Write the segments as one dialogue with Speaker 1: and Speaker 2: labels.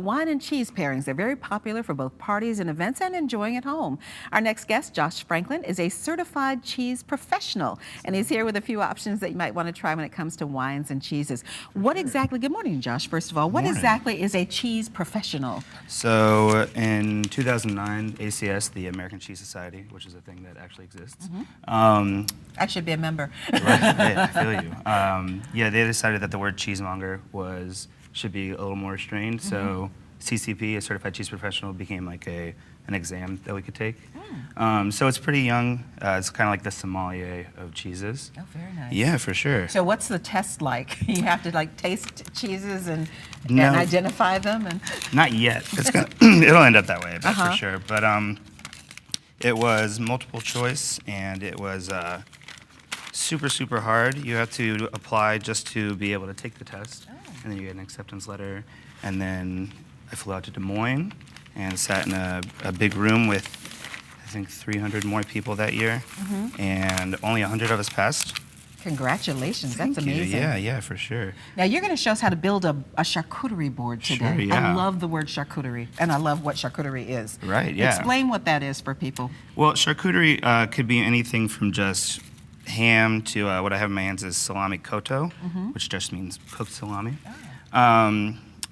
Speaker 1: Wine and cheese pairings are very popular for both parties and events and enjoying at home. Our next guest, Josh Franklin, is a certified cheese professional, and he's here with a few options that you might want to try when it comes to wines and cheeses. What exactly, good morning, Josh, first of all, what exactly is a cheese professional?
Speaker 2: So in 2009, ACS, the American Cheese Society, which is a thing that actually exists.
Speaker 1: I should be a member.
Speaker 2: Right, I feel you. Yeah, they decided that the word cheesemonger should be a little more restrained. So CCP, a certified cheese professional, became like an exam that we could take. So it's pretty young. It's kind of like the sommelier of cheeses.
Speaker 1: Oh, very nice.
Speaker 2: Yeah, for sure.
Speaker 1: So what's the test like? You have to like taste cheeses and identify them?
Speaker 2: Not yet. It's gonna, it'll end up that way, but for sure. But it was multiple choice, and it was super, super hard. You have to apply just to be able to take the test, and then you get an acceptance letter. And then I flew out to Des Moines and sat in a big room with, I think, 300 more people that year, and only 100 of us passed.
Speaker 1: Congratulations,
Speaker 2: Thank
Speaker 1: that's
Speaker 2: you.
Speaker 1: amazing.
Speaker 2: Yeah, for sure.
Speaker 1: Now you're going to show us how to build a charcuterie board today.
Speaker 2: Sure, yeah.
Speaker 1: I love the word charcuterie, and I love what charcuterie is.
Speaker 2: Right, yeah.
Speaker 1: Explain what that is for people.
Speaker 2: Well, charcuterie could be anything from just ham to what I have in my hands is salami koto, which just means cooked salami.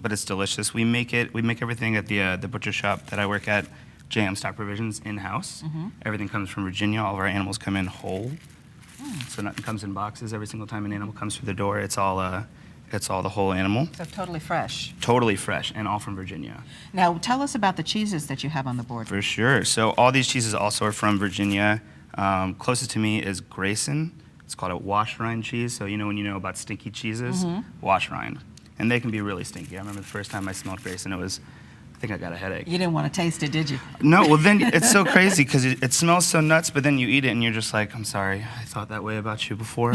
Speaker 2: But it's delicious. We make everything at the butcher shop that I work at, JM Stock Provisions, in-house. Everything comes from Virginia. All of our animals come in whole. So nothing comes in boxes. Every single time an animal comes through the door, it's all the whole animal.
Speaker 1: So totally fresh.
Speaker 2: Totally fresh, and all from Virginia.
Speaker 1: Now tell us about the cheeses that you have on the board.
Speaker 2: For sure. So all these cheeses also are from Virginia. Closest to me is Grayson. It's called a wash rind cheese. So when you know about stinky cheeses, wash rind. And they can be really stinky. I remember the first time I smelled Grayson, I think I got a headache.
Speaker 1: You didn't want to taste it, did you?
Speaker 2: No, well then it's so crazy because it smells so nuts, but then you eat it and you're just like, I'm sorry, I thought that way about you before.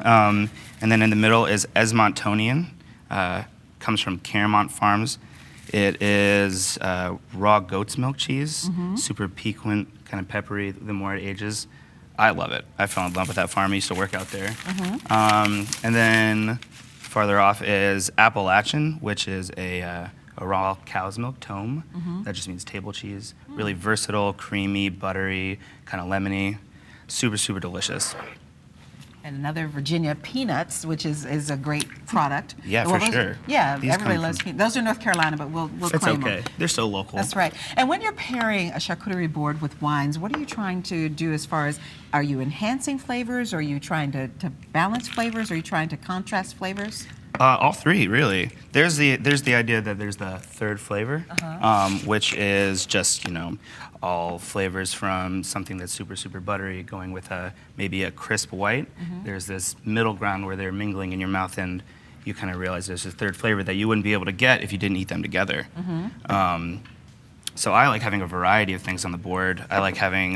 Speaker 2: And then in the middle is Esmontonian, comes from Claremont Farms. It is raw goat's milk cheese, super piquant, kind of peppery the more it ages. I love it. I fell in love with that farm. I used to work out there. And then farther off is Appalachian, which is a raw cow's milk tome. That just means table cheese. Really versatile, creamy, buttery, kind of lemony. Super, super delicious.
Speaker 1: And another Virginia peanuts, which is a great product.
Speaker 2: Yeah, for sure.
Speaker 1: Yeah, everybody loves peanuts. Those are North Carolina, but we'll claim them.
Speaker 2: It's okay. They're so local.
Speaker 1: That's right. And when you're pairing a charcuterie board with wines, what are you trying to do as far as, are you enhancing flavors? Are you trying to balance flavors? Are you trying to contrast flavors?
Speaker 2: All three, really. There's the idea that there's the third flavor, which is just all flavors from something that's super, super buttery going with maybe a crisp white. There's this middle ground where they're mingling in your mouth, and you kind of realize there's a third flavor that you wouldn't be able to get if you didn't eat them together. So I like having a variety of things on the board. I like having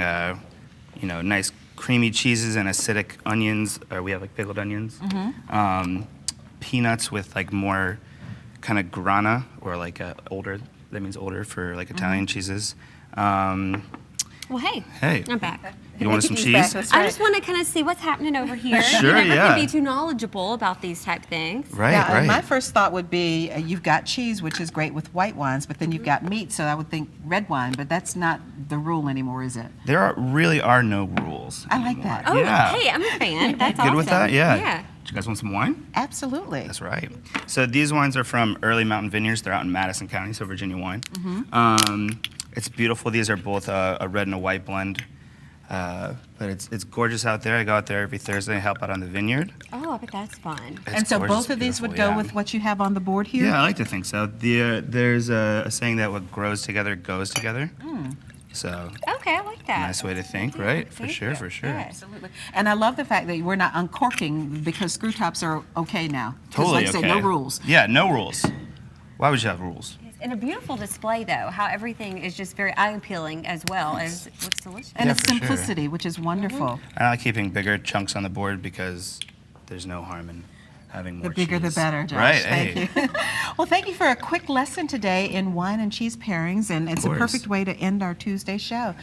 Speaker 2: nice creamy cheeses and acidic onions, or we have like pickled onions. Peanuts with like more kind of grana, or like older, that means older for like Italian cheeses.
Speaker 3: Well, hey.
Speaker 2: Hey.
Speaker 3: I'm back.
Speaker 2: You want some cheese?
Speaker 3: I just want to kind of see what's happening over here.
Speaker 2: Sure,
Speaker 3: I
Speaker 2: yeah.
Speaker 3: can be too knowledgeable about these type things.
Speaker 2: Right,
Speaker 1: now,
Speaker 2: right.
Speaker 1: My first thought would be you've got cheese, which is great with white wines, but then you've got meat, so I would think red wine, but that's not the rule anymore, is it?
Speaker 2: There really are no rules
Speaker 1: I like
Speaker 2: anymore.
Speaker 1: that.
Speaker 3: Oh,
Speaker 2: Yeah.
Speaker 3: hey, I'm a fan. That's
Speaker 2: Good
Speaker 3: awesome.
Speaker 2: with that? Yeah.
Speaker 3: Yeah.
Speaker 2: Do you guys want some wine?
Speaker 1: Absolutely.
Speaker 2: That's right. So these wines are from Early Mountain Vineyards. They're out in Madison County, so Virginia wine. It's beautiful. These are both a red and a white blend. But it's gorgeous out there. I go out there every Thursday and help out on the vineyard.
Speaker 3: Oh, I bet that's fun.
Speaker 1: And so both of these would go with what you have on the board here?
Speaker 2: Yeah, I like to think so. There's a saying that what grows together goes together. So
Speaker 3: Okay, I like that.
Speaker 2: nice way to think, right? For sure, for sure.
Speaker 1: Absolutely. And I love the fact that we're not uncorking because screw tops are okay now. 'Cause
Speaker 2: Totally
Speaker 1: like I
Speaker 2: okay.
Speaker 1: say, no rules.
Speaker 2: Yeah, no rules. Why would you have rules?
Speaker 3: And a beautiful display, though, how everything is just very eye-appealing as well as looks delicious.
Speaker 1: And
Speaker 2: Yeah,
Speaker 1: it's
Speaker 2: for sure.
Speaker 1: simplicity, which is wonderful.
Speaker 2: I like keeping bigger chunks on the board because there's no harm in having more
Speaker 1: The bigger the
Speaker 2: cheese.
Speaker 1: better, Josh.
Speaker 2: Right,
Speaker 1: Thank
Speaker 2: hey.
Speaker 1: you. Well, thank you for a quick lesson today in wine and cheese pairings, and it's a
Speaker 2: course.
Speaker 1: perfect way to end our Tuesday show.